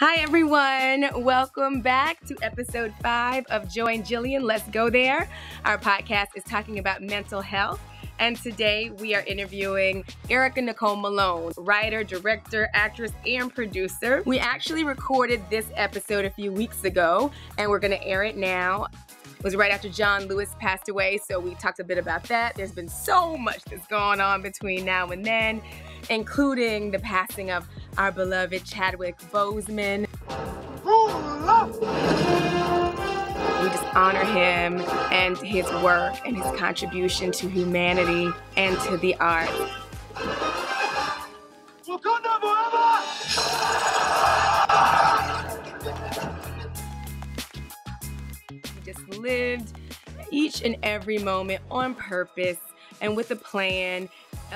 Hi, everyone. Welcome back to episode 5 of Joy and Jillian. Let's Go There. Our podcast is talking about mental health. And today we are interviewing Ericka Nicole Malone, writer, director, actress, and producer. We actually recorded this episode a few weeks ago, and we're going to air it now. It was right after John Lewis passed away, so we talked a bit about that. There's been so much that's gone on between now and then, including the passing of our beloved Chadwick Boseman. We just honor him and his work and his contribution to humanity and to the arts. Wakanda forever! He just lived each and every moment on purpose and with a plan,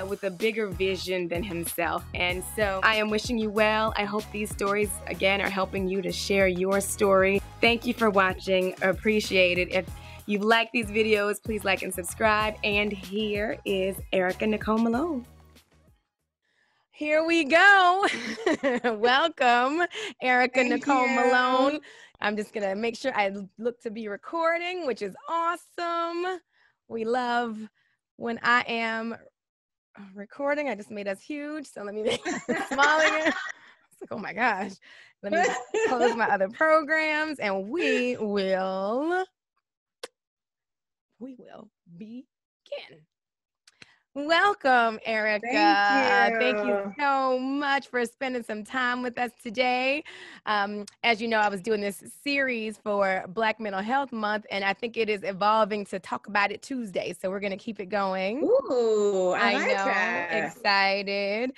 with a bigger vision than himself. And so I am wishing you well. I hope these stories, again, are helping you to share your story. Thank you for watching. I appreciate it. If you like these videos, please like and subscribe. And here is Ericka Nicole Malone. Here we go. Welcome, Ericka Nicole Malone. I'm just going to make sure I look to be recording, which is awesome. We love when I am recording. I just made us huge, so let me make it smaller. It's like, oh my gosh. Let me close my other programs, and we will begin. Welcome, Ericka. Thank you so much for spending some time with us today. As you know, I was doing this series for Black Mental Health Month, and I think it is evolving to Talk About It Tuesday. So we're going to keep it going. Ooh, I like know, that. Excited.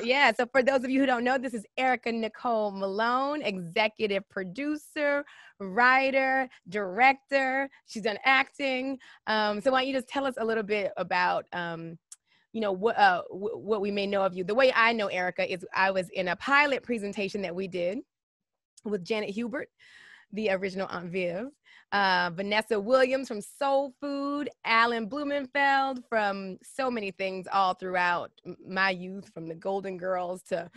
Yes. So for those of you who don't know, this is Ericka Nicole Malone, executive producer, writer, director. She's done acting. So why don't you just tell us a little bit about what we may know of you. The way I know Ericka is I was in a pilot presentation that we did with Janet Hubert, the original Aunt Viv, Vanessa Williams from Soul Food, Alan Blumenfeld from so many things all throughout my youth, from the Golden Girls to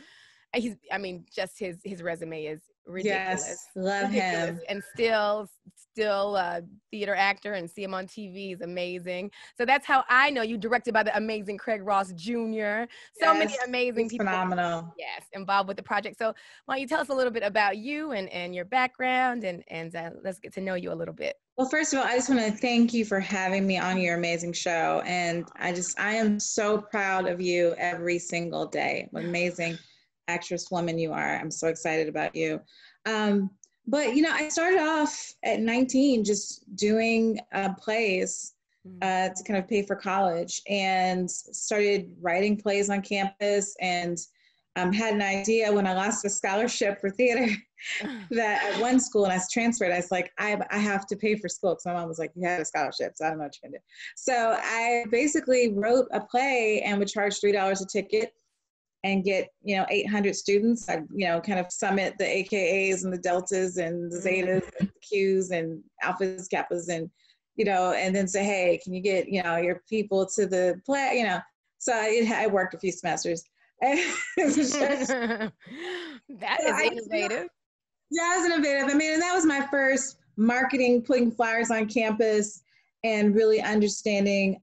just his resume is ridiculous. Yes, love him. And still theater actor, and see him on TV is amazing. So that's how I know you. Directed by the amazing Craig Ross Jr. So many amazing people. Phenomenal. Yes, involved with the project. So why don't you tell us a little bit about you and your background, and let's get to know you a little bit. Well, first of all, I just want to thank you for having me on your amazing show. And I am so proud of you every single day. What amazing actress woman you are. I'm so excited about you. But, I started off at 19 just doing plays to kind of pay for college, and started writing plays on campus, and had an idea when I lost a scholarship for theater that at one school, and I was transferred, I was like, I have to pay for school. Because my mom was like, you had a scholarship, so I don't know what you're going to do. So I basically wrote a play and would charge $3 a ticket and get, 800 students. I, kind of summit the AKAs and the deltas and the zetas and the Qs and alphas, kappas, and, and then say, hey, can you get, your people to the play, So I worked a few semesters. That is innovative. Yeah, it was innovative. And that was my first marketing, putting flyers on campus, and really understanding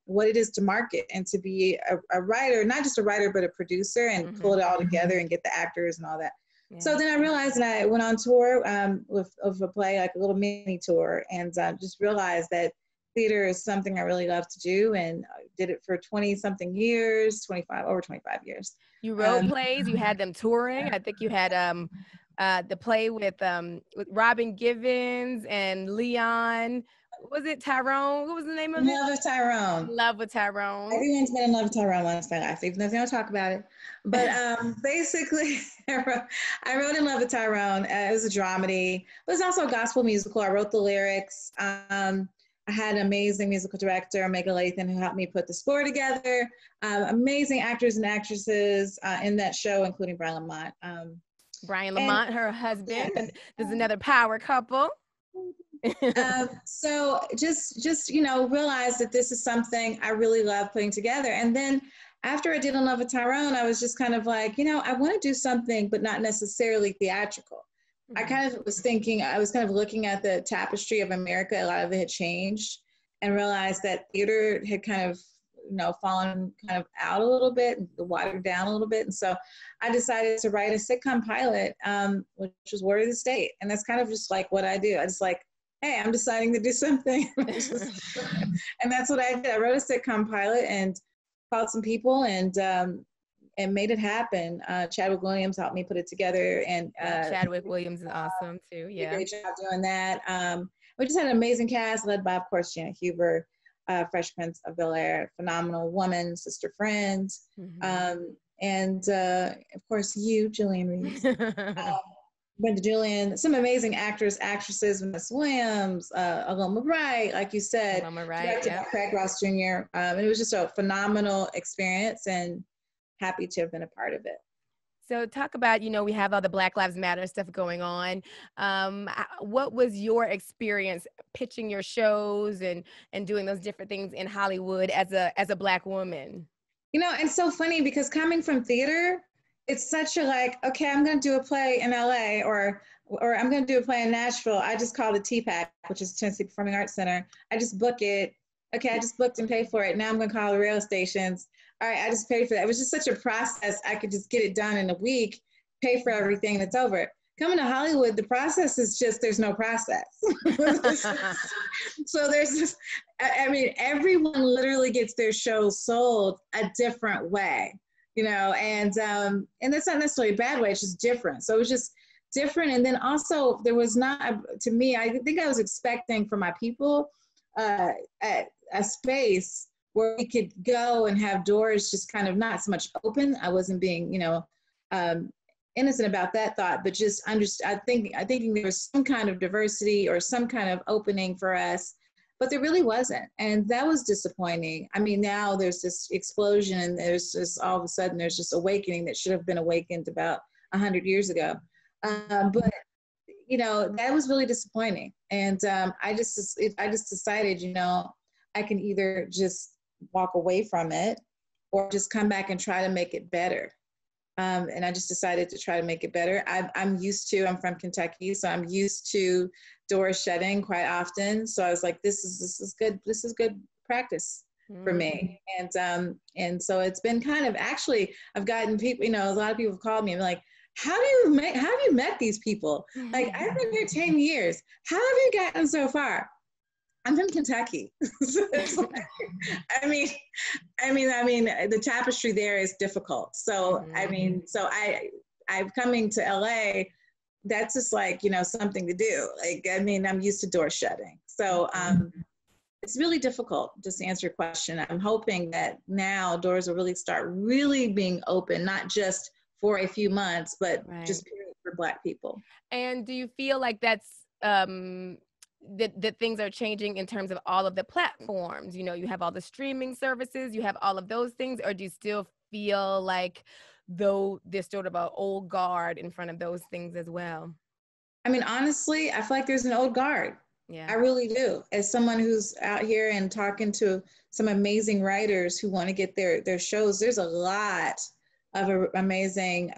what it is to market and to be a writer, not just a writer, but a producer, and pull it all together and get the actors and all that. Yeah. So then I realized, and I went on tour of a play, like a little mini tour, and just realized that theater is something I really love to do, and I did it for 20-something years, over 25 years. You wrote plays, you had them touring. I think you had the play with Robin Givens and Leon. Was it Tyrone? What was the name of it? Love with Tyrone. Love with Tyrone. Everyone's been in love with Tyrone once in my life, even though they don't talk about it. But basically, I wrote In Love with Tyrone. It was a dramedy, but it's also a gospel musical. I wrote the lyrics. I had an amazing musical director, Megan Lathan, who helped me put the score together. Amazing actors and actresses in that show, including Brian Lamont. Brian Lamont, her husband. And there's another power couple. So just realize that this is something I really love putting together. And then after I did On Love with Tyrone, I was just kind of like, I want to do something, but not necessarily theatrical. I kind of was thinking, I was kind of looking at the tapestry of America. A lot of it had changed, and realized that theater had kind of, fallen kind of out a little bit, watered down a little bit. And so I decided to write a sitcom pilot, which was Word of the State. And that's kind of just like what I do. I just like, hey, I'm deciding to do something. And that's what I did. I wrote a sitcom pilot and called some people and made it happen. Chadwick Williams helped me put it together. And Chadwick Williams is awesome too. Did a great job doing that. We just had an amazing cast led by, of course, Janet Huber, Fresh Prince of Bel-Air, phenomenal woman, sister friend. And of course, you, Jillian Reeves. Brenda Jillian, some amazing actresses, Vanessa Williams, Aloma Wright, like you said, directed by Craig Ross Jr. And it was just a phenomenal experience, and happy to have been a part of it. So talk about, we have all the Black Lives Matter stuff going on. What was your experience pitching your shows and doing those different things in Hollywood as a Black woman? It's so funny because coming from theater, it's such a like, okay, I'm going to do a play in LA or I'm going to do a play in Nashville. I just call it TPAC, which is Tennessee Performing Arts Center. I just book it. Okay, I just booked and paid for it. Now I'm going to call the radio stations. All right, I just paid for that. It was just such a process. I could just get it done in a week, pay for everything, and it's over. Coming to Hollywood, the process is just, there's no process. So there's just, everyone literally gets their shows sold a different way. And that's not necessarily a bad way, it's just different. So it was just different. And then also there was not, to me, I think I was expecting for my people a space where we could go and have doors just kind of not so much open. I wasn't being, innocent about that thought, but just I think there was some kind of diversity or some kind of opening for us. But there really wasn't. And that was disappointing. Now there's this explosion and there's just all of a sudden there's just awakening that should have been awakened about 100 years ago. But, that was really disappointing. And I just decided, I can either just walk away from it or just come back and try to make it better. And I just decided to try to make it better. I'm from Kentucky, so I'm used to doors shutting quite often. So I was like, this is good practice for me. And so it's been kind of, actually, I've gotten people, a lot of people have called me and like, how have you met these people? Like, I've been here 10 years. How have you gotten so far? I'm from Kentucky. So it's like, the tapestry there is difficult. So, I'm coming to LA, that's just like, something to do. Like, I'm used to doors shutting. So, it's really difficult, just to answer your question. I'm hoping that now doors will really start being open, not just for a few months, but just period for Black people. And do you feel like that's, that things are changing in terms of all of the platforms? You have all the streaming services, you have all of those things, or do you still feel like though there's sort of an old guard in front of those things as well? Honestly, I feel like there's an old guard. Yeah, I really do. As someone who's out here and talking to some amazing writers who want to get their shows, there's a lot of amazing,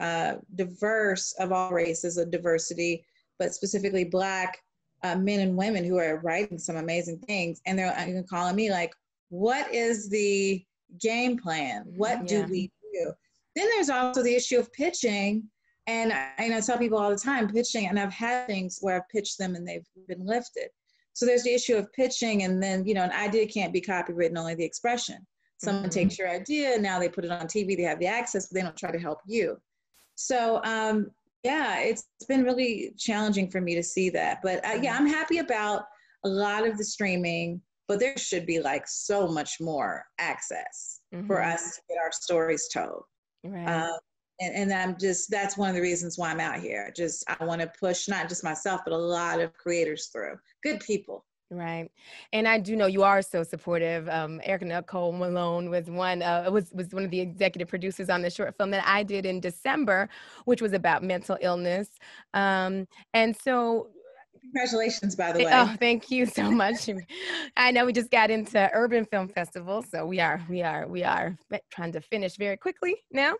diverse of all races of diversity, but specifically Black men and women who are writing some amazing things. And they're calling me like, what is the game plan? What do we do? Then there's also the issue of pitching. And I tell people all the time, pitching, and I've had things where I've pitched them and they've been lifted. So there's the issue of pitching, and then, an idea can't be copywritten, only the expression. Someone takes your idea, now they put it on TV, they have the access, but they don't try to help you. So, it's been really challenging for me to see that. But I'm happy about a lot of the streaming, but there should be like so much more access for us to get our stories told. Right. And that's one of the reasons why I'm out here. I want to push not just myself, but a lot of creators through. Good people. Right. And I do know you are so supportive. Ericka Nicole Malone was one of the executive producers on the short film that I did in December, which was about mental illness. And so Congratulations, by the way. Oh, thank you so much. I know we just got into Urban Film Festival, so we are trying to finish very quickly now.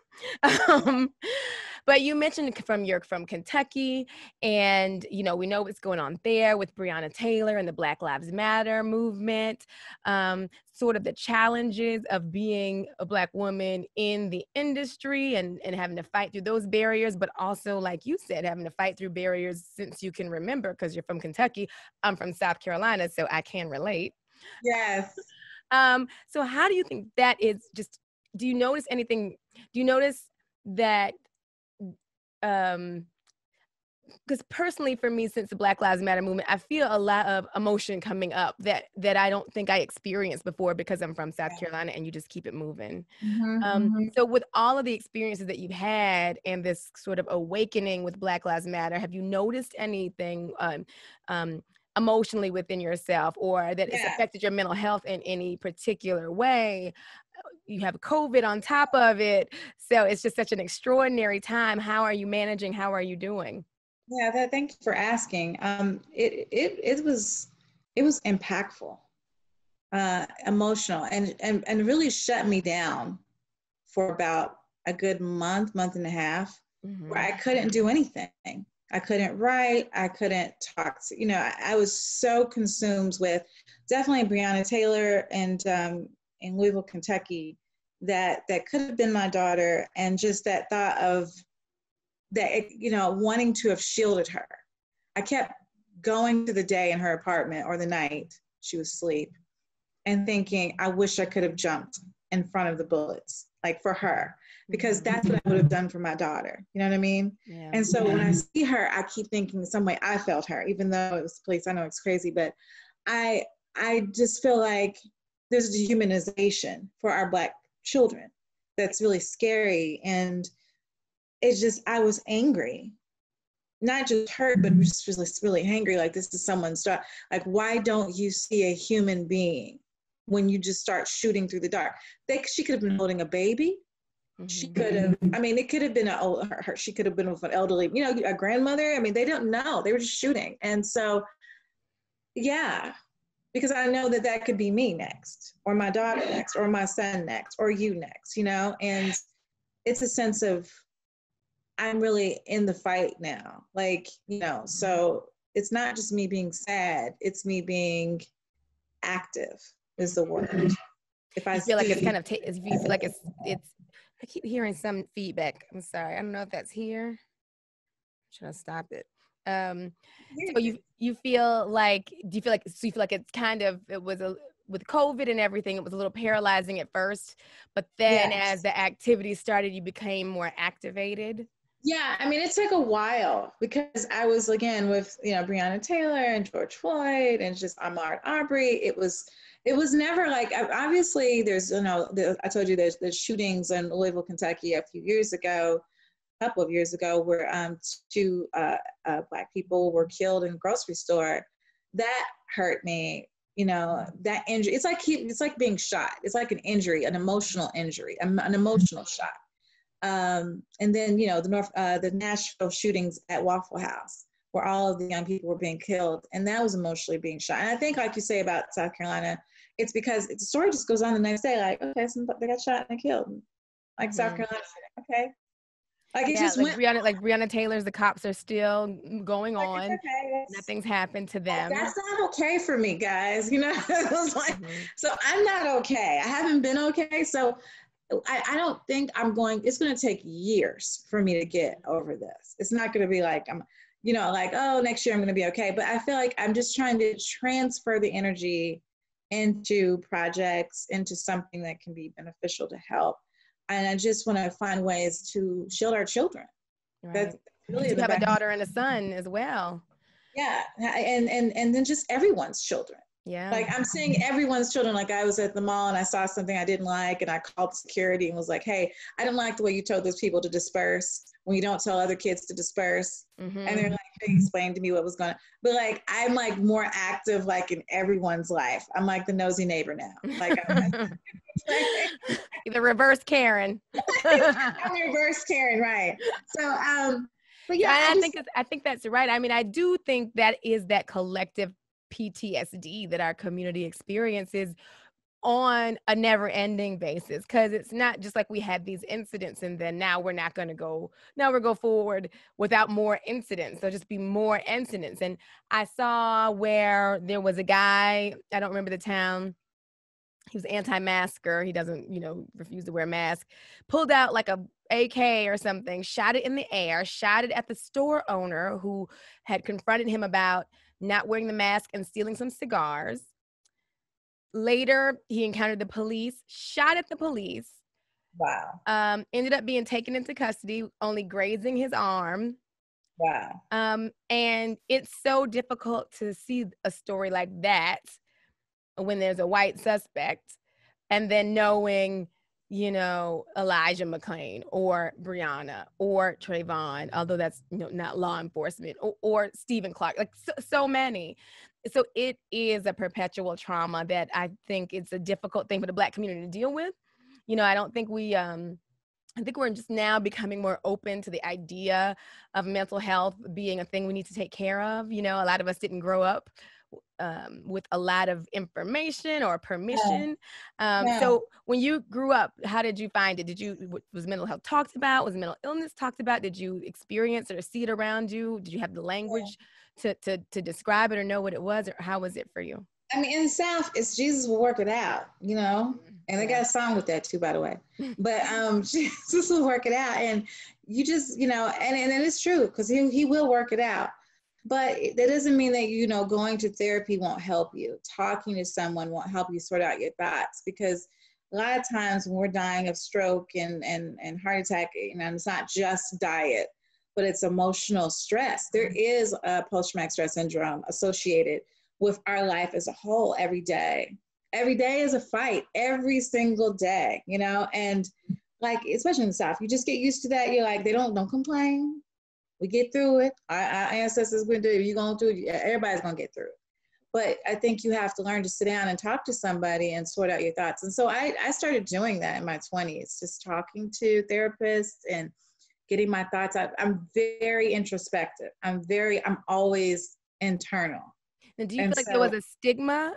Um, but you mentioned you're from Kentucky, and you know we know what's going on there with Breonna Taylor and the Black Lives Matter movement. Sort of the challenges of being a Black woman in the industry and having to fight through those barriers, but also, like you said, having to fight through barriers since you can remember, because you're from Kentucky. I'm from South Carolina, so I can relate. Yes. So how do you think that is just, do you notice anything, do you notice that, because personally for me, since the Black Lives Matter movement, I feel a lot of emotion coming up that I don't think I experienced before because I'm from South Carolina and you just keep it moving. So with all of the experiences that you've had and this sort of awakening with Black Lives Matter, have you noticed anything emotionally within yourself, or that it's affected your mental health in any particular way? You have COVID on top of it, so it's just such an extraordinary time. How are you managing? How are you doing? Yeah, thank you for asking. It was impactful, emotional, and really shut me down for about a good month and a half, where I couldn't do anything. I couldn't write. I couldn't talk. I was so consumed with definitely Breonna Taylor and in Louisville, Kentucky, that could have been my daughter, and just that thought of that, wanting to have shielded her. I kept going to the day in her apartment or the night she was asleep and thinking, I wish I could have jumped in front of the bullets, like for her, because that's what I would have done for my daughter. You know what I mean? Yeah. And so when I see her, I keep thinking some way I felt her, even though it was police. I know it's crazy, but I just feel like there's a dehumanization for our Black children that's really scary. And it's just, I was angry, not just hurt, but just really angry. Like, this is someone's daughter. Like, why don't you see a human being when you just start shooting through the dark? She could have been holding a baby. She could have, it could have been she could have been with an elderly, a grandmother. They don't know. They were just shooting. And so, yeah, because I know that could be me next, or my daughter next, or my son next, or you next, and it's a sense of, I'm really in the fight now. So it's not just me being sad, it's me being active is the word. If I feel like it's kind of, if you feel like it's, I keep hearing some feedback. I'm sorry. I don't know if that's here. Should I stop it? So you feel like, do you feel like it's kind of, with COVID and everything, it was a little paralyzing at first, but then as the activity started, you became more activated? Yeah, it took a while, because I was, again, with, Breonna Taylor and George Floyd and just Ahmaud Arbery. It was never like, obviously there's, I told you there's shootings in Louisville, Kentucky a couple of years ago, where two Black people were killed in a grocery store. That hurt me, that injury. It's like being shot. It's like an injury, an emotional injury, an emotional shot. And then, the Nashville shootings at Waffle House, where all of the young people were being killed, and that was emotionally being shot. And I think, like you say about South Carolina, it's because the story just goes on the next day, like, okay, they got shot and killed, like South Carolina, okay. Like, it just went. Breonna Taylor's, the cops are still going on. Okay, nothing's happened to them. That's not okay for me, guys. It was like, so I'm not okay. I haven't been okay. So I don't think it's going to take years for me to get over this. It's not going to be like, oh, next year I'm going to be okay. But I feel like I'm just trying to transfer the energy into projects, into something that can be beneficial to help. And I just want to find ways to shield our children. Right. That's really, you have a daughter and a son as well. Yeah, and then just everyone's children. Yeah. Like, I'm seeing everyone's children. Like, I was at the mall and I saw something I didn't like, and I called security and was like, hey, I didn't like the way you told those people to disperse when you don't tell other kids to disperse. And they're like, they explained to me what was going on. But like, I'm like more active, like, in everyone's life. I'm like the nosy neighbor now. Like, the reverse Karen. I'm reverse Karen, right. So But yeah, I think that's right. I mean, I do think that is that collective PTSD that our community experiences on a never ending basis, because it's not just like we had these incidents and then now we're not going to go now we'll go forward without more incidents. There'll just be more incidents. And I saw where there was a guy, I don't remember the town, he was anti-masker, he doesn't, refuse to wear a mask, pulled out like a AK or something, shot it in the air, shot it at the store owner who had confronted him about not wearing the mask and stealing some cigars. Later, he encountered the police, shot at the police. Wow. Ended up being taken into custody, only grazing his arm. Wow. And it's so difficult to see a story like that when there's a white suspect, and then knowing, Elijah McClain or Breonna or Trayvon, although that's not law enforcement, or Stephen Clark, like so many. So it is a perpetual trauma that I think it's a difficult thing for the Black community to deal with. I don't think I think we're just now becoming more open to the idea of mental health being a thing we need to take care of. A lot of us didn't grow up with a lot of information or permission. So when you grew up, how did you find it? Was mental health talked about? Was mental illness talked about? Did you experience or see it around you? Did you have the language to describe it or know what it was, or how was it for you? I mean, in the South, it's Jesus will work it out, and they got a song with that too, by the way. But Jesus will work it out, and you just, and it's true, because he will work it out. But that doesn't mean that, going to therapy won't help you. Talking to someone won't help you sort out your thoughts, because a lot of times when we're dying of stroke and heart attack, it's not just diet, but it's emotional stress. There is a post-traumatic stress syndrome associated with our life as a whole every day. Every day is a fight, every single day, and like, especially in the South, you just get used to that. You're like, they don't complain. We get through it. Our ancestors went through it. You're going through it. Everybody's going to get through it. But I think you have to learn to sit down and talk to somebody and sort out your thoughts. And so I started doing that in my 20s, just talking to therapists and getting my thoughts out. I'm very introspective. I'm always internal. And do you feel like there was a stigma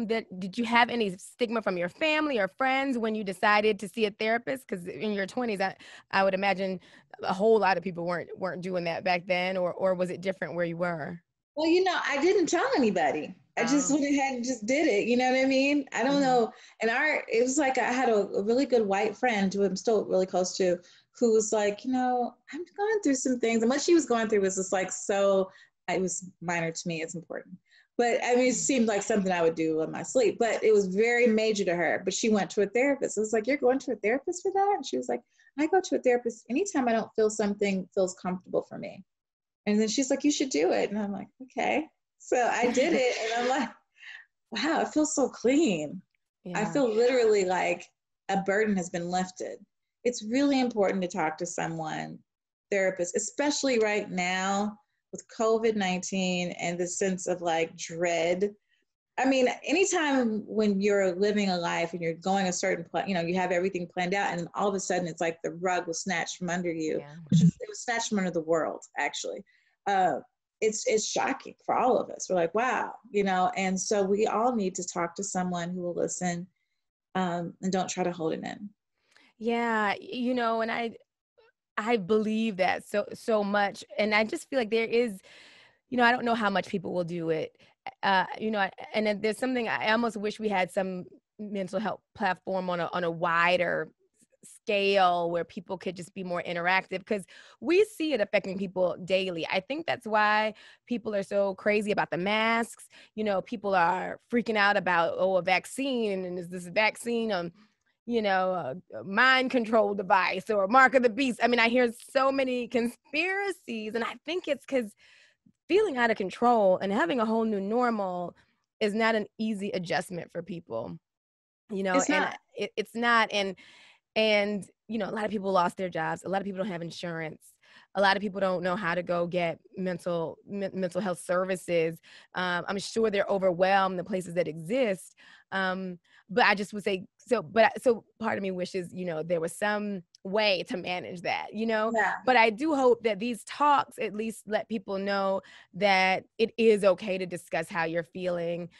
did you have any stigma from your family or friends when you decided to see a therapist? Because in your 20s, I would imagine a whole lot of people weren't doing that back then, or was it different where you were? Well, I didn't tell anybody. I just went ahead and just did it. You know what I mean? I don't know. And it was like I had a really good white friend who I'm still really close to, who was like, I'm going through some things. And what she was going through was just like, it was minor to me. It's important. But I mean, it seemed like something I would do in my sleep, but it was very major to her. But she went to a therapist. I was like, you're going to a therapist for that? And she was like, I go to a therapist anytime I don't feel something feels comfortable for me. And then she's like, you should do it. And I'm like, okay. So I did it. And I'm like, wow, it feels so clean. Yeah. I feel literally like a burden has been lifted. It's really important to talk to someone, therapist, especially right now with COVID-19 and the sense of like dread. I mean, anytime when you're living a life and you're going a certain plan, you have everything planned out, and then all of a sudden it's like the rug was snatched from under you, it was snatched from under the world, actually. It's shocking for all of us. We're like, wow, and so we all need to talk to someone who will listen and don't try to hold it in. Yeah, and I believe that so much. And I just feel like there is, I don't know how much people will do it. And then there's something I almost wish we had some mental health platform on a wider scale where people could just be more interactive, because we see it affecting people daily. I think that's why people are so crazy about the masks. People are freaking out about, a vaccine, and is this vaccine a mind control device or a mark of the beast. I mean, I hear so many conspiracies, and I think it's because feeling out of control and having a whole new normal is not an easy adjustment for people, It's not. It's not. And a lot of people lost their jobs. A lot of people don't have insurance. A lot of people don't know how to go get mental health services. I'm sure they're overwhelmed, the places that exist. But I just would say, so part of me wishes, there was some way to manage that, Yeah. but I do hope that these talks at least let people know that it is okay to discuss how you're feeling.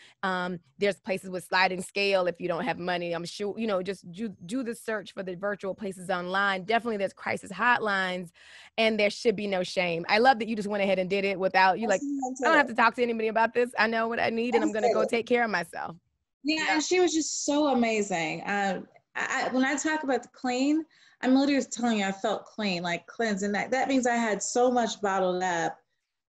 There's places with sliding scale if you don't have money. I'm sure, just do the search for the virtual places online. Definitely there's crisis hotlines, and there should be no shame. I love that you just went ahead and did it without you, like, I don't have to talk to anybody about this. I know what I need, and I'm going to go take care of myself. Yeah, and she was just so amazing. When I talk about the clean, I'm literally telling you I felt clean, like cleansed. And that means I had so much bottled up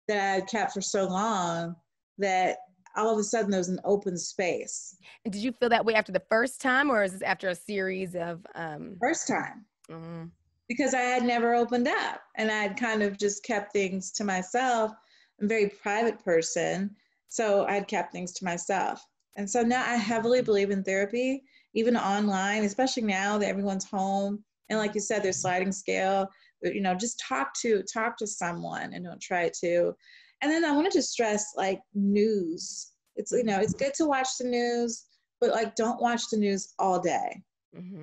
that I had kept for so long that all of a sudden there was an open space. And did you feel that way after the first time, or is this after a series of First time. Because I had never opened up, and I had kind of just kept things to myself. I'm a very private person, so I had kept things to myself. And so now I heavily believe in therapy, even online, especially now that everyone's home. And like you said, there's sliding scale, just talk to someone and don't try to. And then I wanted to stress, like, news. It's, it's good to watch the news, but like, don't watch the news all day.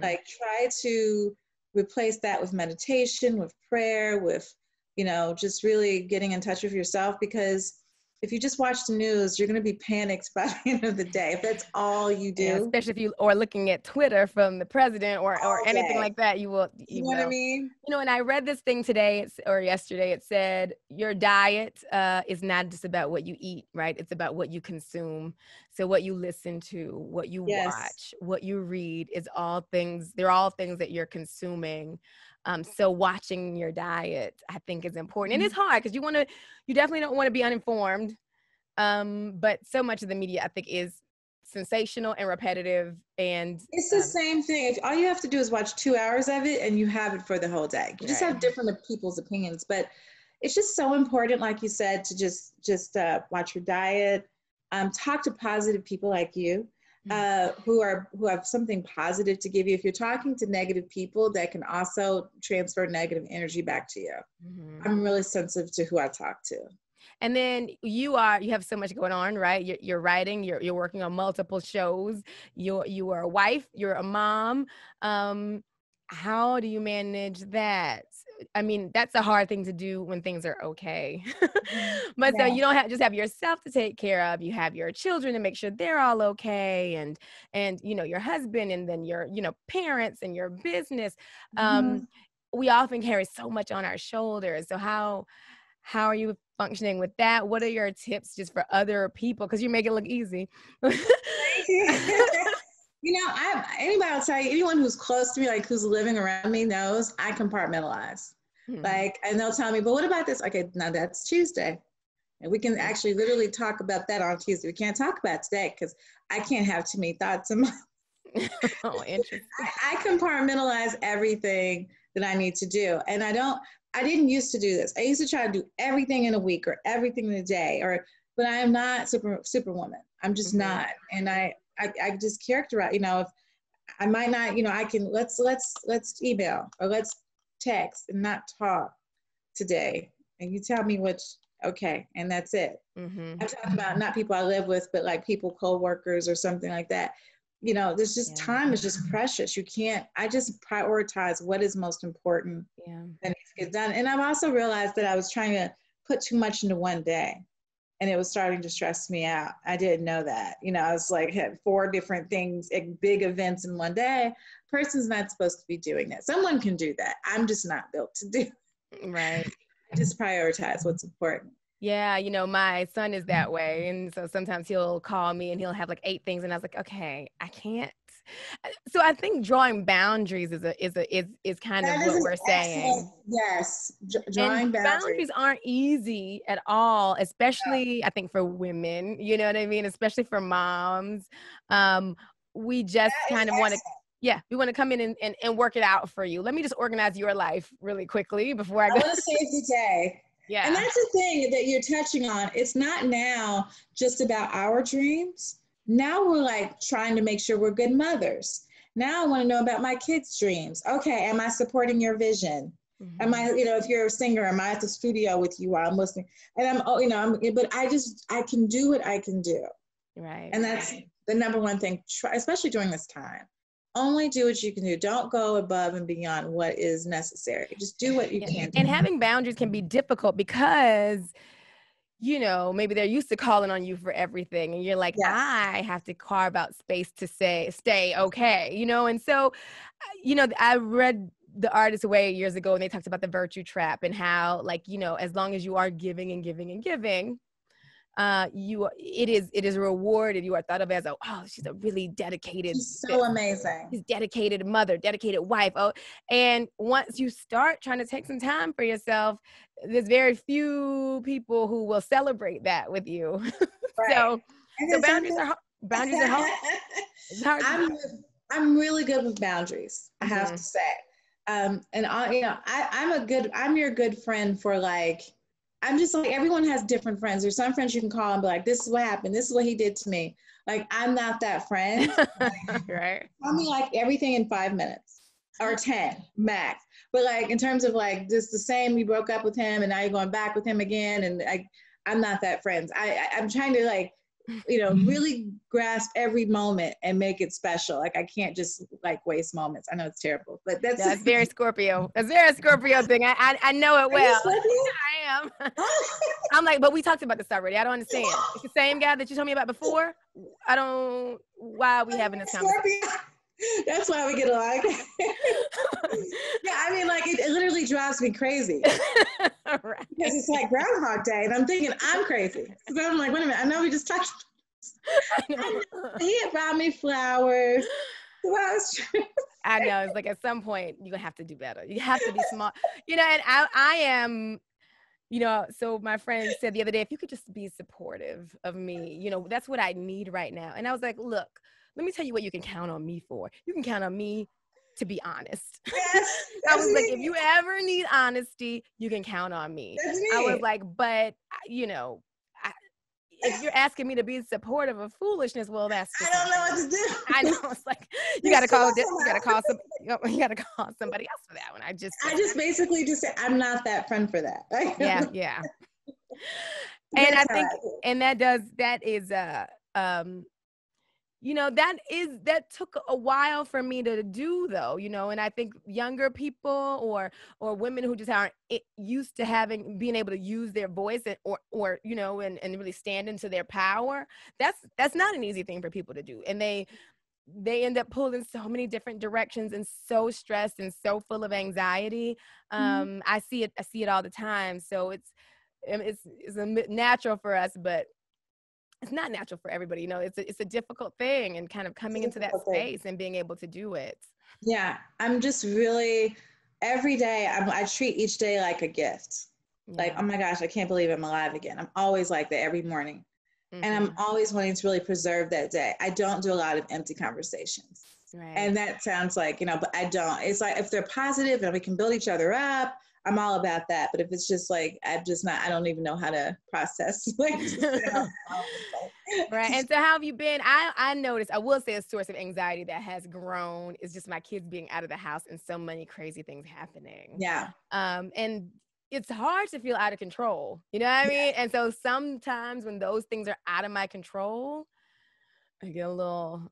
Like, try to replace that with meditation, with prayer, with, just really getting in touch with yourself, because if you just watch the news, you're going to be panicked by the end of the day. If that's all you do. Yeah, especially if you are looking at Twitter from the president or anything like that, you will. You know what I mean? And I read this thing today or yesterday. It said your diet is not just about what you eat, right? It's about what you consume. So what you listen to, what you watch, what you read is all things. They're all things that you're consuming. So watching your diet, I think, is important. And it's hard because you definitely don't want to be uninformed. But so much of the media, I think, is sensational and repetitive. And it's the same thing. All you have to do is watch 2 hours of it and you have it for the whole day. You just have different people's opinions, but it's just so important, like you said, to just watch your diet, talk to positive people like you. Who have something positive to give you. If you're talking to negative people, that can also transfer negative energy back to you. I'm really sensitive to who I talk to. And then you have so much going on, right? You're writing, you're working on multiple shows. You are a wife, you're a mom. How do you manage that? I mean, that's a hard thing to do when things are okay. But so you don't just have yourself to take care of. You have your children to make sure they're all okay, and your husband, and then your parents and your business. We often carry so much on our shoulders. So how are you functioning with that? What are your tips just for other people? Because you make it look easy. Anybody will tell you, anyone who's close to me, like who's living around me, knows I compartmentalize. Like, and they'll tell me, but what about this? Okay, now that's Tuesday. And we can actually literally talk about that on Tuesday. We can't talk about today because I can't have too many thoughts in my Oh, interesting. I compartmentalize everything that I need to do. And I didn't used to do this. I used to try to do everything in a week or everything in a day, but I am not superwoman. I'm just not. And I just characterize, if I might not, I can, let's email or let's text and not talk today. And you tell me okay. And that's it. I'm talking about not people I live with, but like people, co-workers or something like that. There's just time is just precious. I just prioritize what is most important and needs to get done. And I've also realized that I was trying to put too much into one day and it was starting to stress me out. I didn't know that. I was like, had 4 different things, big events in one day. A person's not supposed to be doing that. Someone can do that. I'm just not built to do. Right. I just prioritize what's important. Yeah, my son is that way. And so sometimes he'll call me and he'll have like 8 things. And I was like, okay, I can't. So I think drawing boundaries is kind of what we're saying. Yes. Drawing boundaries aren't easy at all, especially I think for women, you know what I mean? Especially for moms. We just kind of want to, we want to come in and work it out for you. Let me just organize your life really quickly before I go. I want to save the day. Yeah. And that's the thing that you're touching on. It's not now just about our dreams. Now we're like trying to make sure we're good mothers. Now I want to know about my kids' dreams. Okay, am I supporting your vision? Am I, if you're a singer, am I at the studio with you while I'm listening? And but I can do what I can do. Right. And that's the number one thing, especially during this time. only do what you can do. Don't go above and beyond what is necessary. Just do what you can do. And having boundaries can be difficult because, you know, maybe they're used to calling on you for everything. And you're like, Yes. I have to carve out space to stay okay, you know? And so, you know, I read The Artist's Way years ago, and they talked about the virtue trap and how, like, you know, as long as you are giving and giving and giving, it is rewarded. You are thought of as she's a really dedicated, she's so amazing. She's dedicated mother, dedicated wife. Oh, and once you start trying to take some time for yourself, there's very few people who will celebrate that with you. Right. So boundaries are hard. It's hard. I'm really good with boundaries, I have to say. And I'm your good friend for, like, I'm just like, everyone has different friends. There's some friends you can call and be like, this is what happened. This is what he did to me. Like, I'm not that friend. Right. Tell me like everything in 5 minutes or 10 max. But like, in terms of like just the same, you broke up with him and now you're going back with him again. And I'm not that friend. I'm trying to, like, you know, really grasp every moment and make it special. Like, I can't just like waste moments. I know it's terrible, but that's very Scorpio. That's very Scorpio thing. I know it well. I am. I'm like, but we talked about this already. I don't understand. It's the same guy that you told me about before. Why are we having this conversation? That's why we get along. Yeah, I mean, like, it literally drives me crazy. Right. Because it's like Groundhog Day, and I'm thinking I'm crazy. So I'm like, wait a minute, I know we just talked. He had brought me flowers. I know. It's like, at some point you're gonna have to do better. You have to be smart. You know, and I am. You know, so my friend said the other day, if you could just be supportive of me, you know, that's what I need right now. And I was like, look, let me tell you what you can count on me for. You can count on me to be honest. Yes, I was like, if you ever need honesty, you can count on me. I was like, but, you know, if you're asking me to be supportive of foolishness, well, that's just, I don't know what to do. I know. It's like, you got to call somebody else for that one. I just basically just say, I'm not that friend for that. Yeah. And I think, and that is, you know, that took a while for me to do, though, you know, and I think younger people or women who just aren't used to being able to use their voice or you know, and really stand into their power. That's not an easy thing for people to do. And they end up pulling so many different directions and so stressed and so full of anxiety. I see it all the time. So it's natural for us, but it's not natural for everybody. You know, it's a difficult thing, and kind of coming into that space and being able to do it. Yeah. I'm just really, every day, I treat each day like a gift. Yeah. Like, oh my gosh, I can't believe I'm alive again. I'm always like that every morning. Mm-hmm. And I'm always wanting to really preserve that day. I don't do a lot of empty conversations. Right. And that sounds like, you know, but I don't. It's like, if they're positive and we can build each other up, I'm all about that. But if it's just like, I don't even know how to process. Right. And so how have you been? I noticed, I will say, a source of anxiety that has grown is just my kids being out of the house and so many crazy things happening. Yeah. And it's hard to feel out of control. You know what I mean? And so sometimes when those things are out of my control, I get a little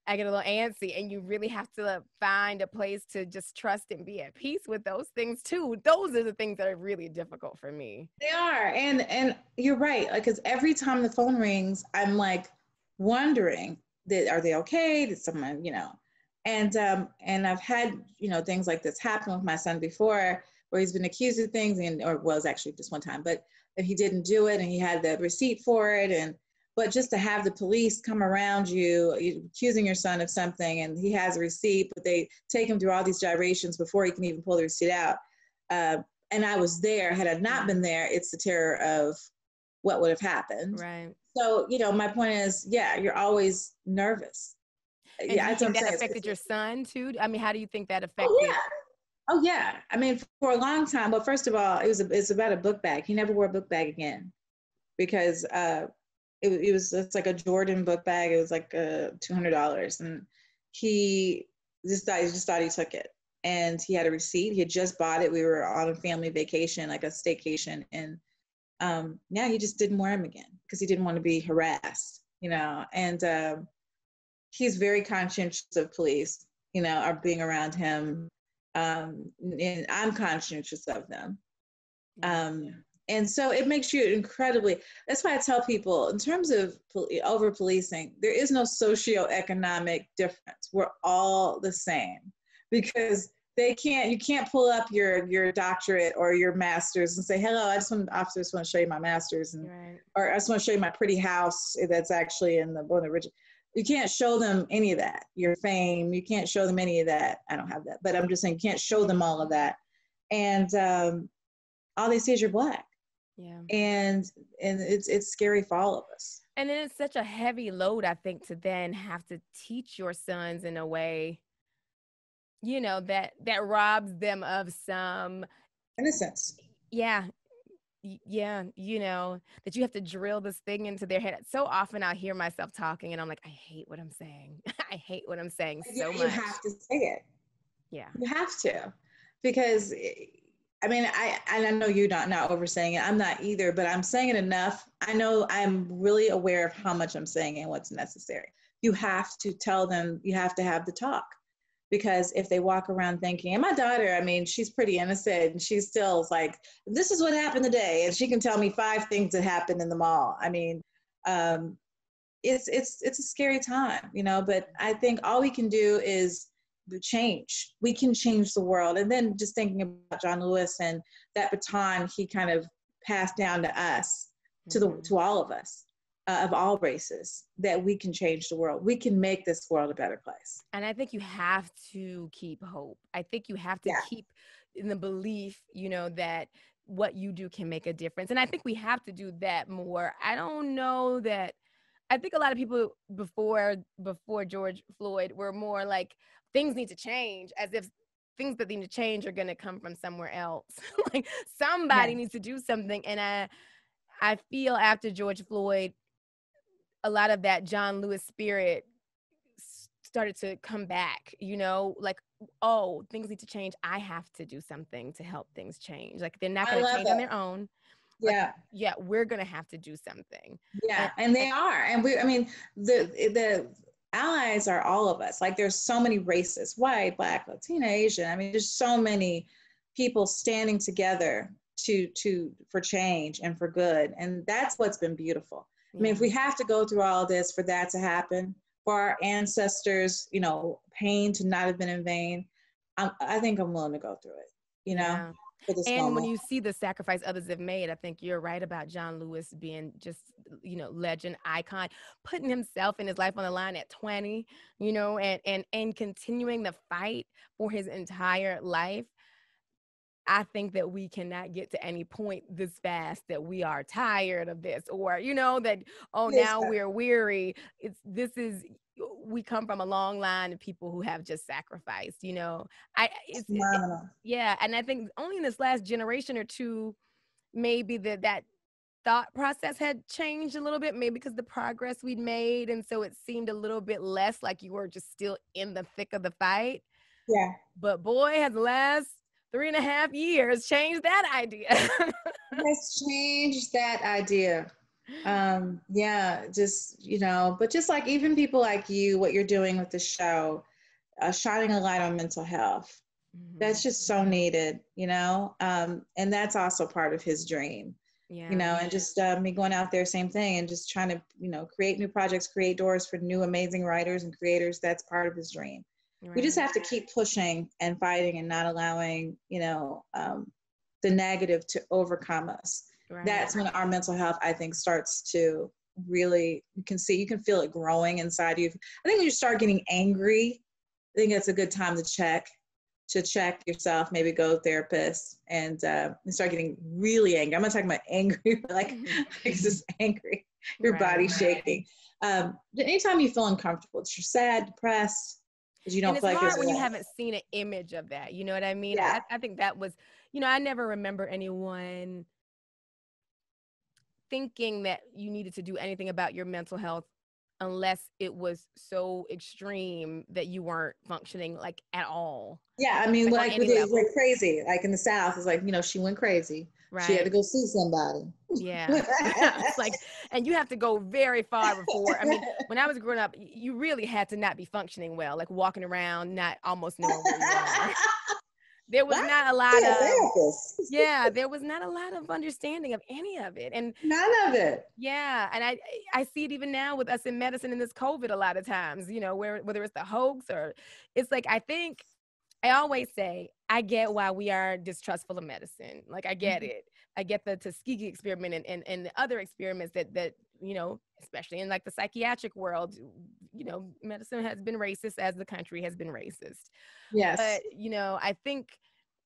antsy, and you really have to find a place to just trust and be at peace with those things too. Those are the things that are really difficult for me. They are. And you're right. Like, cause every time the phone rings, I'm like wondering that, are they okay? Did someone, you know, and I've had, you know, things like this happen with my son before, where he's been accused of things or was actually just one time, but if he didn't do it and he had the receipt for it. But just to have the police come around you accusing your son of something, and he has a receipt, but they take him through all these gyrations before he can even pull the receipt out. And I was there. Had I not been there, it's the terror of what would have happened. Right. So, you know, my point is, yeah, you're always nervous. And yeah, do you think that affected your son too? I mean, how do you think that affected? Oh yeah. I mean, for a long time. Well, first of all, it's about a book bag. He never wore a book bag again, because it's like a Jordan book bag. It was like $200, and he just thought he took it, and he had a receipt. He had just bought it. We were on a family vacation, like a staycation, and he just didn't wear them again because he didn't want to be harassed, you know. And he's very conscientious of police, are being around him. And I'm conscientious of them. And so it makes you incredibly, that's why I tell people in terms of over policing, there is no socioeconomic difference. We're all the same, because you can't pull up your doctorate or your master's and say, hello, officer, just want to show you my master's, or I just want to show you my pretty house that's actually in the original. You can't show them any of that. Your fame, you can't show them any of that. I don't have that, but I'm just saying, you can't show them all of that. And all they see is you're Black. Yeah. And it's scary for all of us. And then it's such a heavy load, I think, to then have to teach your sons in a way, that robs them of some innocence. Yeah. Yeah. That you have to drill this thing into their head. So often I'll hear myself talking and I'm like, I hate what I'm saying. I hate what I'm saying so much. You have to say it. Yeah. You have to, because I mean, I know you're not oversaying it. I'm not either, but I'm saying it enough. I know I'm really aware of how much I'm saying and what's necessary. You have to tell them, you have to have the talk, because if they walk around thinking, and my daughter, I mean, she's pretty innocent and she's still like, this is what happened today. And she can tell me 5 things that happened in the mall. I mean, it's a scary time, but I think all we can do is change. We can change the world. And then just thinking about John Lewis and that baton he kind of passed down to us, to all of us, of all races, that we can change the world. We can make this world a better place. And I think you have to keep hope. I think you have to keep in the belief, that what you do can make a difference. And I think we have to do that more. I don't know that, I think a lot of people before George Floyd were more like, things need to change, as if things that need to change are going to come from somewhere else. Like somebody needs to do something. And I feel after George Floyd, a lot of that John Lewis spirit started to come back, like, oh, things need to change. I have to do something to help things change. Like they're not going to change on their own. Yeah. Like, we're going to have to do something. Yeah. And they are. And the allies are all of us. Like there's so many races, white, Black, Latina, Asian. I mean, there's so many people standing together for change and for good. And that's what's been beautiful. I mean, if we have to go through all this for that to happen, for our ancestors, pain to not have been in vain, I think I'm willing to go through it, for this moment. When you see the sacrifice others have made, I think you're right about John Lewis being just, legend, icon, putting himself and his life on the line at 20, and continuing the fight for his entire life. I think that we cannot get to any point this fast that we are tired of this, or, that, now we're weary. We come from a long line of people who have just sacrificed, it's phenomenal. And I think only in this last generation or two, maybe that thought process had changed a little bit, maybe because the progress we'd made. And so it seemed a little bit less like you were just still in the thick of the fight. Yeah. But boy, has the last 3.5 years changed that idea. Let's change that idea. But just like even people like you, what you're doing with the show, shining a light on mental health, that's just so needed, and that's also part of his dream, and just me going out there, same thing, and just trying to, create new projects, create doors for new amazing writers and creators. That's part of his dream. Right. We just have to keep pushing and fighting and not allowing, the negative to overcome us. Right. That's when our mental health, I think, starts to really, you can feel it growing inside you. I think when you start getting angry, I think it's a good time to check yourself, maybe go to a therapist and start getting really angry. I'm not talking about angry, but like just angry, your body shaking. Anytime you feel uncomfortable, you're sad, depressed, because you don't feel like it's hard when you haven't seen an image of that. You know what I mean? Yeah. I think that was, I never remember anyone thinking that you needed to do anything about your mental health unless it was so extreme that you weren't functioning like at all. Yeah, I mean, like with it, like crazy. Like in the South, it's like, she went crazy. Right. She had to go see somebody. Yeah. It's like, and you have to go very far before. I mean, when I was growing up, you really had to not be functioning well, like walking around, not almost knowing where you are. There was not a lot of, there was not a lot of understanding of any of it. And none of it. Yeah. And I see it even now with us in medicine in this COVID a lot of times, you know, whether it's the hoax or it's like, I always say, I get why we are distrustful of medicine. Like, I get it. I get the Tuskegee experiment and the other experiments that, you know, especially in like the psychiatric world, you know, medicine has been racist as the country has been racist. Yes. But, you know, I think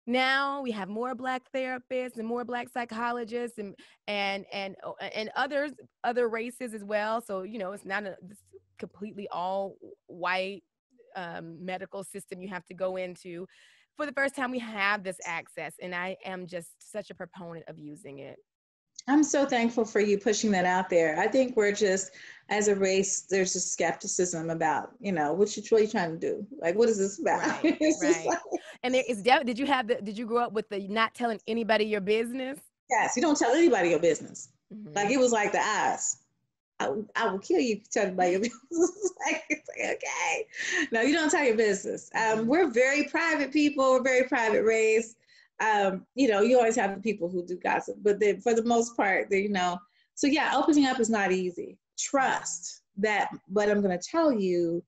now we have more Black therapists and more Black psychologists and other races as well. So, you know, it's not this completely all white medical system you have to go into. For the first time, we have this access, and I am just such a proponent of using it. I'm so thankful for you pushing that out there. I think we're just, as a race, there's a skepticism about, you know, what you're trying to do. Like, what is this about? Right, right. Like, and did you grow up with the not telling anybody your business? Yes, you don't tell anybody your business. Like, it was like the eyes. I will kill you if you tell anybody your business. It's like, okay. No, you don't tell your business. We're very private people. We're very private race. You know, you always have the people who do gossip, but for the most part, you know. So yeah, opening up is not easy. Trust that what I'm going to tell you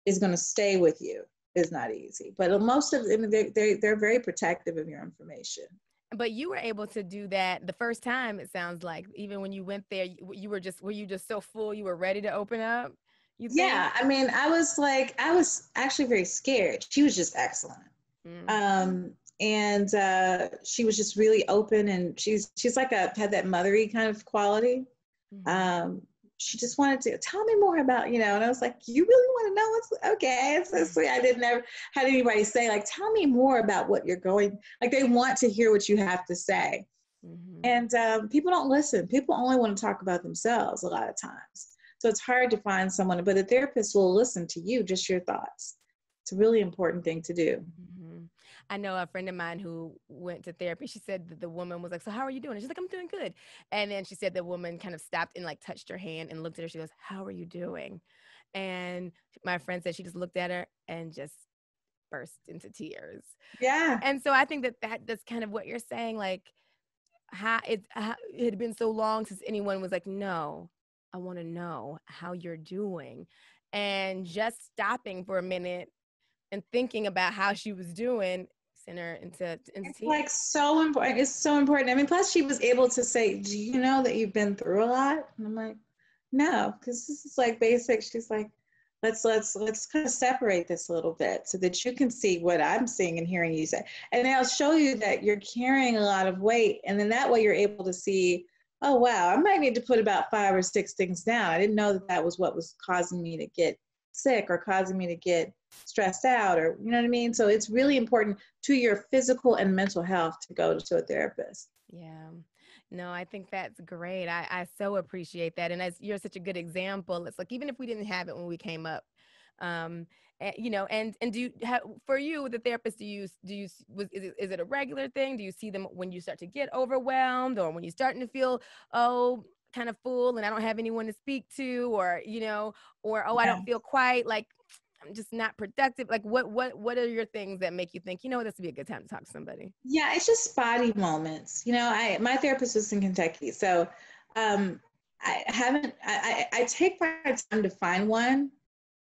is going to stay with you is not easy. But most of them, they're very protective of your information. But you were able to do that the first time, it sounds like. Even when you went there, were you just so full, you were ready to open up? Yeah, I mean, I was actually very scared. She was just excellent. And she was just really open, and she's like had that mothery kind of quality. She just wanted to tell me more about, you know, and I was like, you really want to know what's okay? It's so sweet. I didn't ever had anybody say, like, tell me more about what you're going, like, they want to hear what you have to say. And people don't listen. People only want to talk about themselves a lot of times. So it's hard to find someone, but a therapist will listen to you, just your thoughts. It's a really important thing to do. I know a friend of mine who went to therapy. She said that the woman was like, so how are you doing? And she's like, I'm doing good. And then she said the woman kind of stopped and like touched her hand and looked at her. She goes, how are you doing? And my friend said she just looked at her and just burst into tears. Yeah. And so I think that's kind of what you're saying. Like, it had been so long since anyone was like, no, I want to know how you're doing. And just stopping for a minute and thinking about how she was doing sent her into it's tears. Like so important. It's so important. I mean, plus she was able to say, do you know that you've been through a lot? And I'm like, no, because this is like basic. She's like, let's kind of separate this a little bit so that you can see what I'm seeing and hearing you say. And then I'll show you that you're carrying a lot of weight. And then that way you're able to see, oh, wow, I might need to put about 5 or 6 things down. I didn't know that was what was causing me to get sick or causing me to get stressed out, or, you know what I mean? So it's really important to your physical and mental health to go to a therapist. Yeah. No, I think that's great. I so appreciate that. And as you're such a good example, it's like, even if we didn't have it when we came up, you know, and do you have, for you, the therapist, is it a regular thing? Do you see them when you start to get overwhelmed, or when you're starting to feel, kind of full and I don't have anyone to speak to, or, you know, or, I don't feel quite like I'm just not productive. Like, what are your things that make you think, you know, this would be a good time to talk to somebody? Yeah, it's just spotty moments. You know, my therapist was in Kentucky, so I take my time to find one.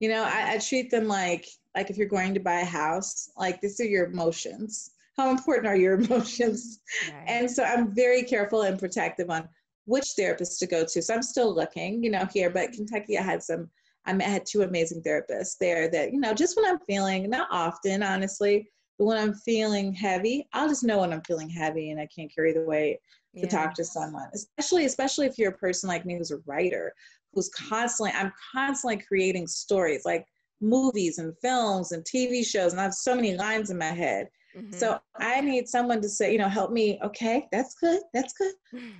You know, I treat them like if you're going to buy a house, like, these are your emotions. How important are your emotions? Right. And so I'm very careful and protective on which therapist to go to. So I'm still looking, you know, here, but Kentucky, I had 2 amazing therapists there that, you know, just when I'm feeling, not often, honestly, but when I'm feeling heavy, I'll just know when I'm feeling heavy and I can't carry the weight to talk to someone, especially if you're a person like me who's a writer, I'm constantly creating stories, like movies and films and TV shows, and I have so many lines in my head. So I need someone to say, you know, help me. Okay, that's good. But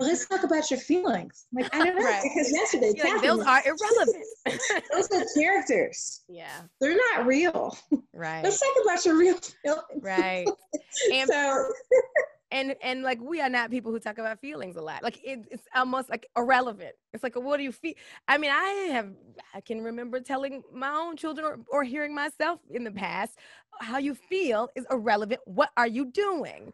let's talk about your feelings. Like, I don't know, because yesterday, like, those are irrelevant. Those are characters. Yeah, they're not real. Right. Let's talk about your real feelings. Right. And And like, we are not people who talk about feelings a lot. Like it's almost like irrelevant. It's like, what do you feel? I mean, I can remember telling my own children or hearing myself in the past, how you feel is irrelevant. What are you doing?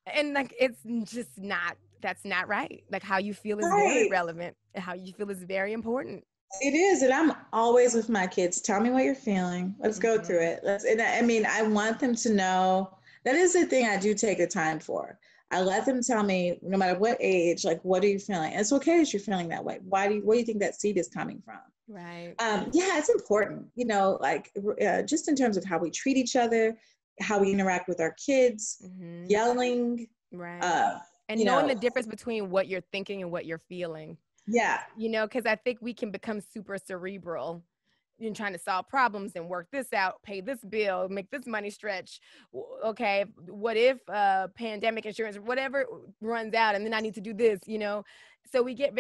And like, it's just not, that's not right. Like, how you feel is very relevant. How you feel is very important. It is, and I'm always with my kids. Tell me what you're feeling. Let's go through it. And I mean, I want them to know that is the thing I do take the time for. I let them tell me, no matter what age, like, what are you feeling? And it's okay that you're feeling that way. Where do you think that seed is coming from? Right. Yeah, it's important, like just in terms of how we treat each other, how we interact with our kids, yelling. Right. And knowing the difference between what you're thinking and what you're feeling. Yeah. Because I think we can become super cerebral in trying to solve problems and work this out, pay this bill, make this money stretch. Okay, what if pandemic insurance, whatever runs out, and then I need to do this, So we get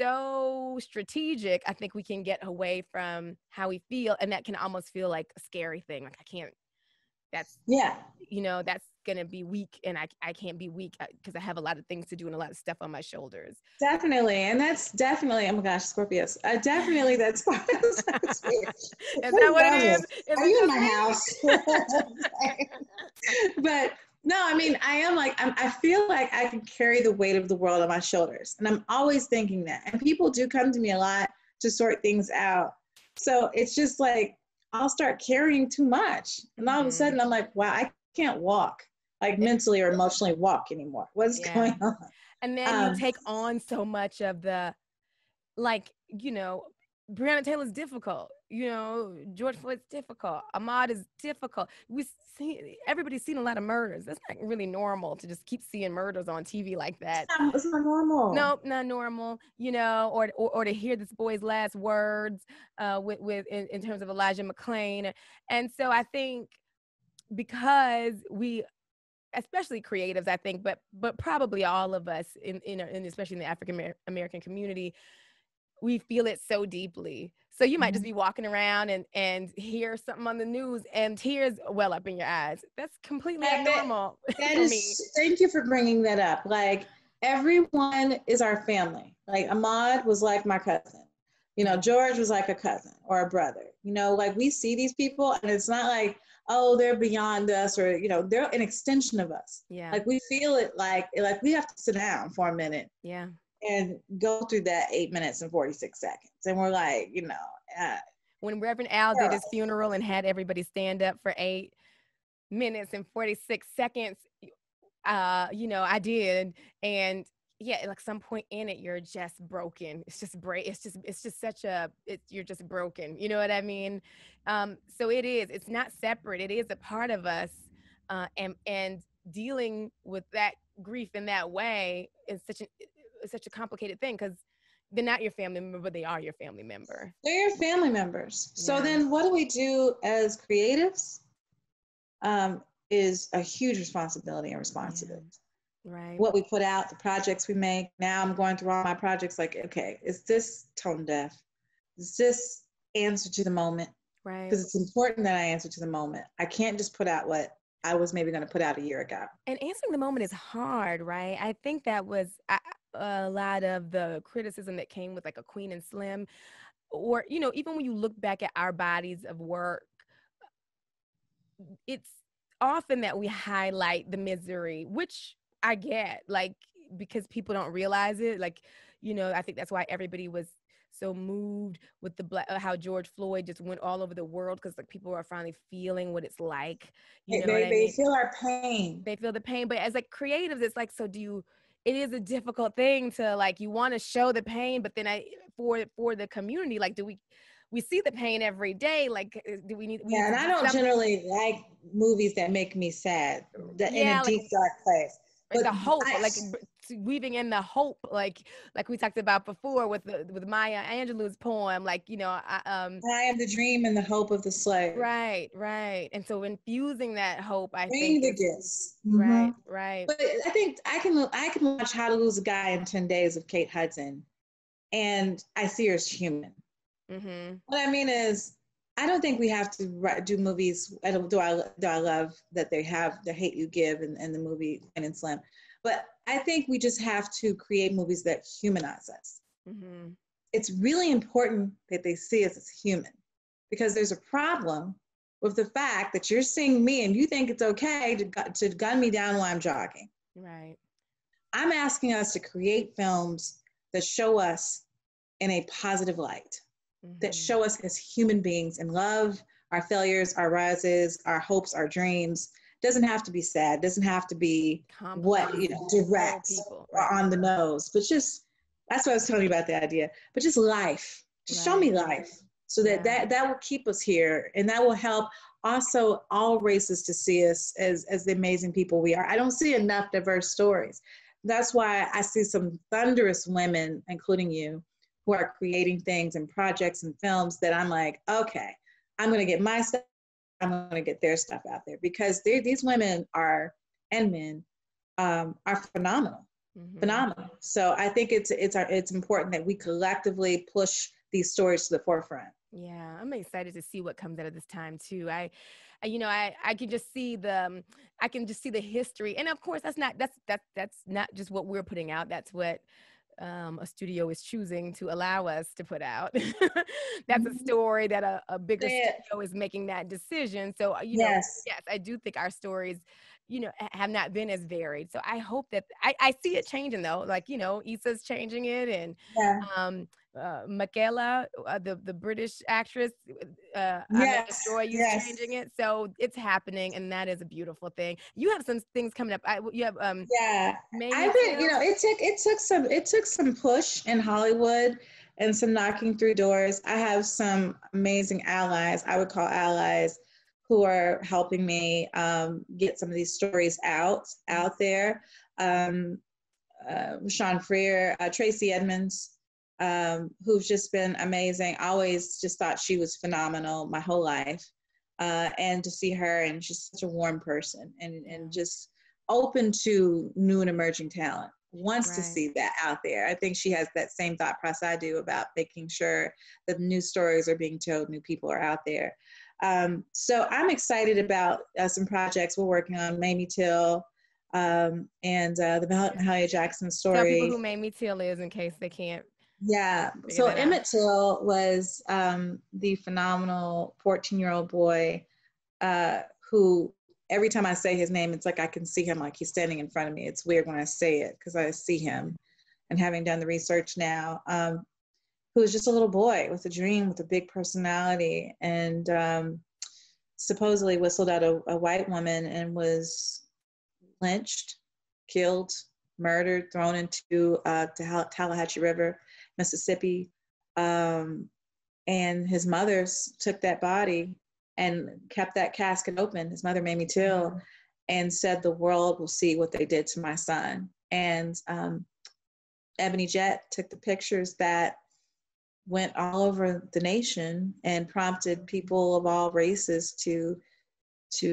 so strategic. I think we can get away from how we feel, and that can almost feel like a scary thing. Like, that's gonna be weak, and I can't be weak because I have a lot of things to do and a lot of stuff on my shoulders. Definitely. And that's definitely, oh my gosh, Scorpios. Definitely that's part of Is that what it is? Are you in my house? But no, I mean, I am like, I feel like I can carry the weight of the world on my shoulders. And I'm always thinking that. And people do come to me a lot to sort things out. So it's just like, I'll start carrying too much. And all of a sudden I'm like, wow, I can't walk, like mentally or emotionally walk anymore. What's going on? And then you take on so much of the, like, Breonna Taylor's difficult. George Floyd's difficult. Ahmaud is difficult. Everybody's seen a lot of murders. That's not really normal to just keep seeing murders on TV like that. It's not normal. Nope, not normal. Or to hear this boy's last words in terms of Elijah McClain. And so I think because we, especially creatives, I think, but probably all of us in especially in the African American community, we feel it so deeply. So you might just be walking around and hear something on the news and tears well up in your eyes. That's completely abnormal for me. Thank you for bringing that up. Like, everyone is our family. Like, Ahmaud was like my cousin. George was like a cousin or a brother. Like, we see these people and it's not like, oh, they're beyond us, or they're an extension of us. Yeah. Like, we feel it like we have to sit down for a minute. Yeah. And go through that 8 minutes and 46 seconds. And we're like, when Reverend Al did his funeral and had everybody stand up for 8 minutes and 46 seconds, I did. And yeah, like, some point in it, you're just broken. It's just you're just broken. You know what I mean? So it's not separate. It is a part of us. And dealing with that grief in that way is such a complicated thing, because they're not your family member, but they are your family member. They're your family members. Yeah. So then what do we do as creatives? Is a huge responsibility and responsibility. Yeah. Right. What we put out, the projects we make. Now I'm going through all my projects like, okay, is this tone deaf? Is this answer to the moment? Right. Because it's important that I answer to the moment. I can't just put out what I was maybe going to put out a year ago. And answering the moment is hard, right? I think that was a lot of the criticism that came with, like, a Queen and Slim, or, even when you look back at our bodies of work, it's often that we highlight the misery, which I get, like, because people don't realize it. Like, I think that's why everybody was so moved with how George Floyd just went all over the world, because, like, people are finally feeling what it's like. They feel our pain. They feel the pain. But as, like, creatives, it's like, it is a difficult thing to, like, you want to show the pain, but then for the community, like, we see the pain every day. Like, do we need? And I don't generally like movies that make me sad, in a deep, dark place. But the hope, weaving in the hope, like we talked about before with Maya Angelou's poem, like, I am the dream and the hope of the slave. Right. And so infusing that hope, I think the gifts. Right. But I think I can watch How to Lose a Guy in 10 Days of Kate Hudson, and I see her as human. What I mean is, I don't think we have to do movies. Do I love that they have The Hate You Give and the movie Plain and Slim, but I think we just have to create movies that humanize us. Mm-hmm. It's really important that they see us as human, because there's a problem with the fact that you're seeing me and you think it's okay to gun me down while I'm jogging. Right. I'm asking us to create films that show us in a positive light, that show us as human beings and love our failures, our rises, our hopes, our dreams. Doesn't have to be sad, doesn't have to be complex, direct or on the nose, but just, that's what I was telling you about the idea, but just life, just show me life, so that will keep us here, and that will help also all races to see us as the amazing people we are. I don't see enough diverse stories. That's why I see some thunderous women, including you, who are creating things and projects and films that I'm like, okay, I'm going to get my stuff, I'm going to get their stuff out there, because these women are, and men, are phenomenal, phenomenal. So I think it's important that we collectively push these stories to the forefront. Yeah, I'm excited to see what comes out of this time too. I can just see the history, and of course that's not just what we're putting out. That's what a studio is choosing to allow us to put out. That's a story that a bigger studio is making that decision. So yes, I do think our stories, have not been as varied. So I hope that I see it changing though. Like, Issa's changing it, and Michaela, the British actress, yes, changing it. So it's happening, and that is a beautiful thing. You have some things coming up. You have I've been, it took some push in Hollywood and some knocking through doors. I have some amazing allies, I would call allies, who are helping me get some of these stories out there. Sean Freer, Tracy Edmonds, who've just been amazing. I always just thought she was phenomenal my whole life. And to see her, and she's such a warm person, and just open to new and emerging talent, wants to see that out there. I think she has that same thought process I do about making sure that new stories are being told, new people are out there. So I'm excited about some projects we're working on, Mamie Till, and the Mahalia Jackson story. Tell people who Mamie Till is in case they can't. Yeah, so Emmett Till was the phenomenal 14-year-old boy who, every time I say his name, it's like I can see him, like he's standing in front of me. It's weird when I say it because I see him. And having done the research now, who was just a little boy with a dream, with a big personality, and supposedly whistled at a white woman and was lynched, killed, murdered, thrown into Tallahatchie River, Mississippi. And his mother took that body and kept that casket open. His mother, Mamie Till, and said, the world will see what they did to my son. And Ebony Jett took the pictures that went all over the nation and prompted people of all races to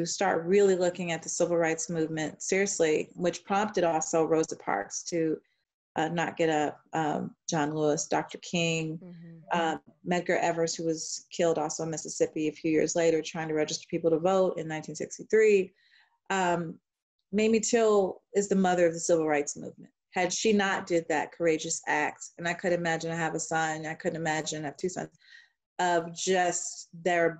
start really looking at the civil rights movement seriously, which prompted also Rosa Parks to not get up, John Lewis, Dr. King, Medgar Evers, who was killed also in Mississippi a few years later, trying to register people to vote in 1963. Mamie Till is the mother of the civil rights movement. Had she not did that courageous act, and I could imagine, I have a son, I couldn't imagine, I have two sons, of just that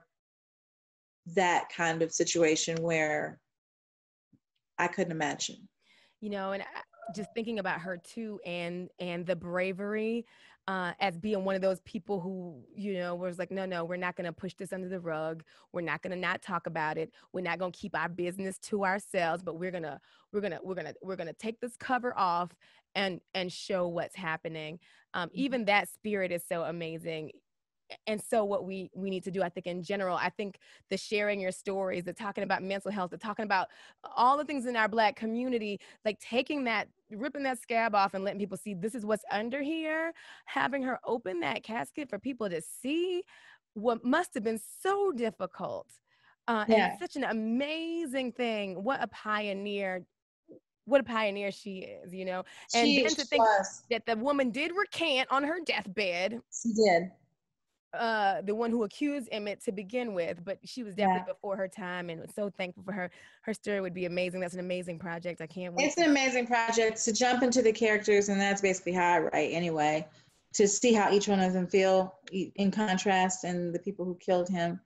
kind of situation where I couldn't imagine. And just thinking about her too, and the bravery as being one of those people who, was like, no, we're not going to push this under the rug. We're not going to not talk about it. We're not going to keep our business to ourselves, but we're going to take this cover off and show what's happening. Even that spirit is so amazing. And so what we need to do, I think in general, I think the sharing your stories, the talking about mental health, the talking about all the things in our Black community, like ripping that scab off and letting people see this is what's under here, having her open that casket for people to see what must have been so difficult. And such an amazing thing. What a pioneer she is, and then to think that the woman did recant on her deathbed. She did. the one who accused Emmett to begin with, but she was definitely before her time, and so thankful for her. Her story would be amazing. That's an amazing project. I can't wait. It's an amazing project to jump into the characters, and that's basically how I write anyway, to see how each one of them feel in contrast, and the people who killed him.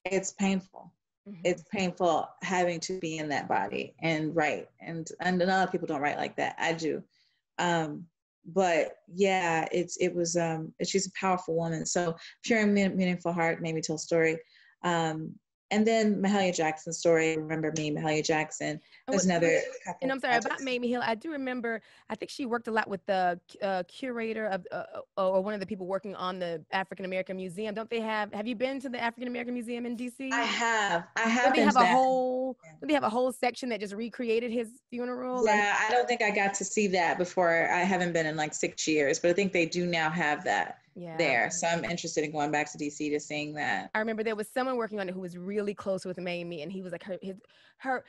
It's painful. Mm-hmm. It's painful having to be in that body and write, and a lot of people don't write like that. I do. But yeah, she's a powerful woman. So Pure and Meaningful Heart made me tell a story. And then Mahalia Jackson's story, Remember Me, Mahalia Jackson. There's another. And I'm sorry, about Mamie Hill, I do remember, I think she worked a lot with the curator of, or one of the people working on the African American Museum. Don't they have you been to the African American Museum in DC? I have. Don't they have a whole section that just recreated his funeral? Yeah, I don't think I got to see that before. I haven't been in like 6 years, but I think they do now have that. There. So I'm interested in going back to DC to seeing that. I remember there was someone working on it who was really close with Mamie, and he was like her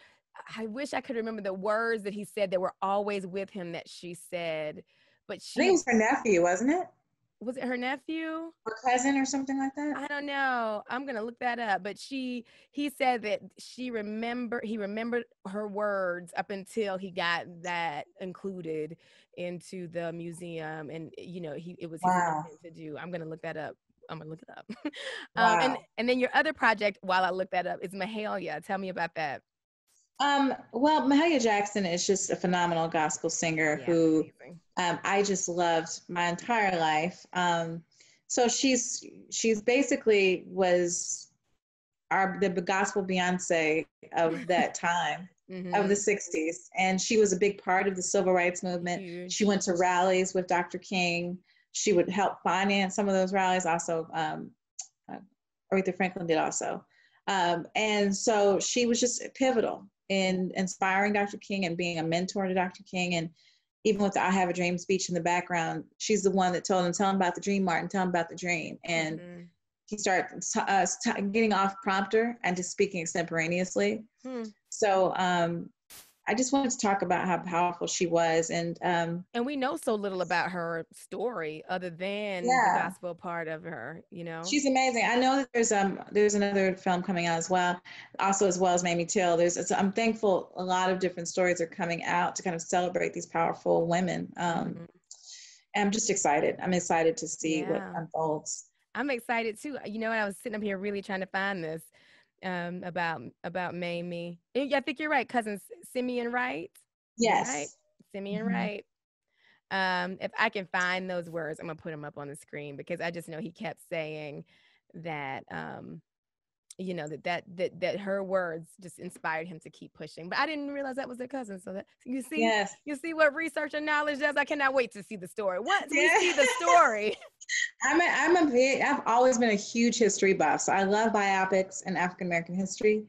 I wish I could remember the words that he said that were always with him that she said, but I think it was her nephew, wasn't it? Was it her nephew? Or cousin or something like that? I don't know. I'm going to look that up. But he said that he remembered her words up until he got that included into the museum. And, it was his thing to do. I'm going to look that up. I'm going to look it up. Wow. And then your other project, while I look that up, is Mahalia. Tell me about that. Well, Mahalia Jackson is just a phenomenal gospel singer who I just loved my entire life. So she's basically was the gospel Beyonce of that time, of the 60s. And she was a big part of the civil rights movement. Huge. She went to rallies with Dr. King. She would help finance some of those rallies. Also, Aretha Franklin did also. And so she was just pivotal in inspiring Dr. King and being a mentor to Dr. King. And even with the I Have a Dream speech in the background, she's the one that told him, tell him about the dream, Martin, tell him about the dream. And he started getting off prompter and just speaking extemporaneously. So I just wanted to talk about how powerful she was. And we know so little about her story other than the gospel part of her, She's amazing. I know that there's another film coming out as well as Mamie Till. I'm thankful a lot of different stories are coming out to kind of celebrate these powerful women. And I'm just excited. I'm excited to see what unfolds. I'm excited too. I was sitting up here really trying to find this. About Mamie. I think you're right, cousin Simeon Wright. Yes, right? Simeon Wright. If I can find those words, I'm gonna put them up on the screen because I just know he kept saying that that her words just inspired him to keep pushing. But I didn't realize that was their cousin. So that you see what research and knowledge does. I cannot wait to see the story. Once we see the story. I've always been a huge history buff. So I love biopics and African American history.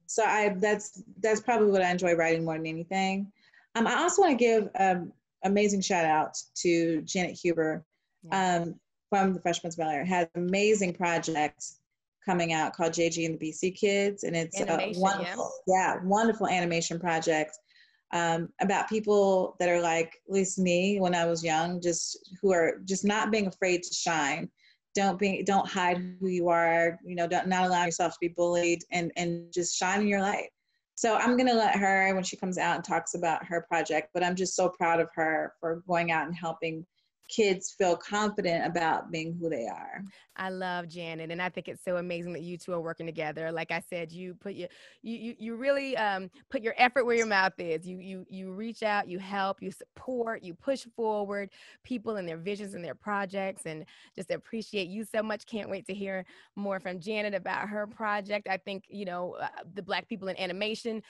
So that's probably what I enjoy writing more than anything. I also want to give amazing shout out to Janet Huber from the Fresh Prince of Bel-Air. Has an amazing project coming out called JG and the BC Kids, and it's a wonderful animation project about people that are like, at least me when I was young, who are just not being afraid to shine. Don't hide who you are, not allow yourself to be bullied, and just shine in your light. So I'm gonna let her, when she comes out and talks about her project, but I'm just so proud of her for going out and helping kids feel confident about being who they are. I love Janet, and I think it's so amazing that you two are working together. Like I said, you put you really put your effort where your mouth is. You reach out, you help, you support, you push forward people and their visions and their projects, and just appreciate you so much. Can't wait to hear more from Janet about her project. I think the Black people in animation.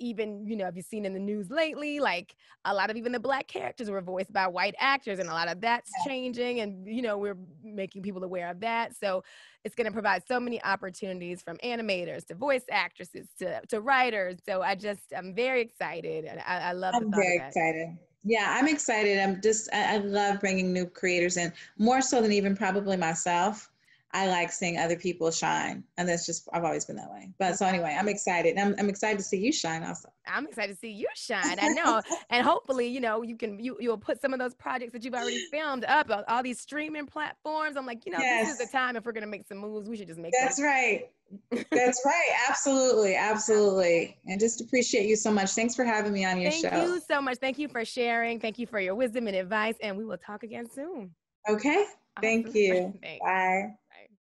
Even, if you've seen in the news lately, like a lot of even the Black characters were voiced by white actors, and a lot of that's changing, and, we're making people aware of that. So it's going to provide so many opportunities from animators to voice actresses to writers. So I'm very excited. And I love the thought of that. I'm very excited. Yeah, I'm excited. I love bringing new creators in, more so than even probably myself. I like seeing other people shine. And that's just, I've always been that way. But so anyway, I'm excited. I'm excited to see you shine also. I'm excited to see you shine. I know. And hopefully, you'll put some of those projects that you've already filmed up on all these streaming platforms. I'm like, Yes. This is the time. If we're going to make some moves, we should just make That's right. That's right. Absolutely. Absolutely. And just appreciate you so much. Thanks for having me on your show. Thank you so much. Thank you for sharing. Thank you for your wisdom and advice. And we will talk again soon. Okay. Thank Awesome. you. Thanks. Bye.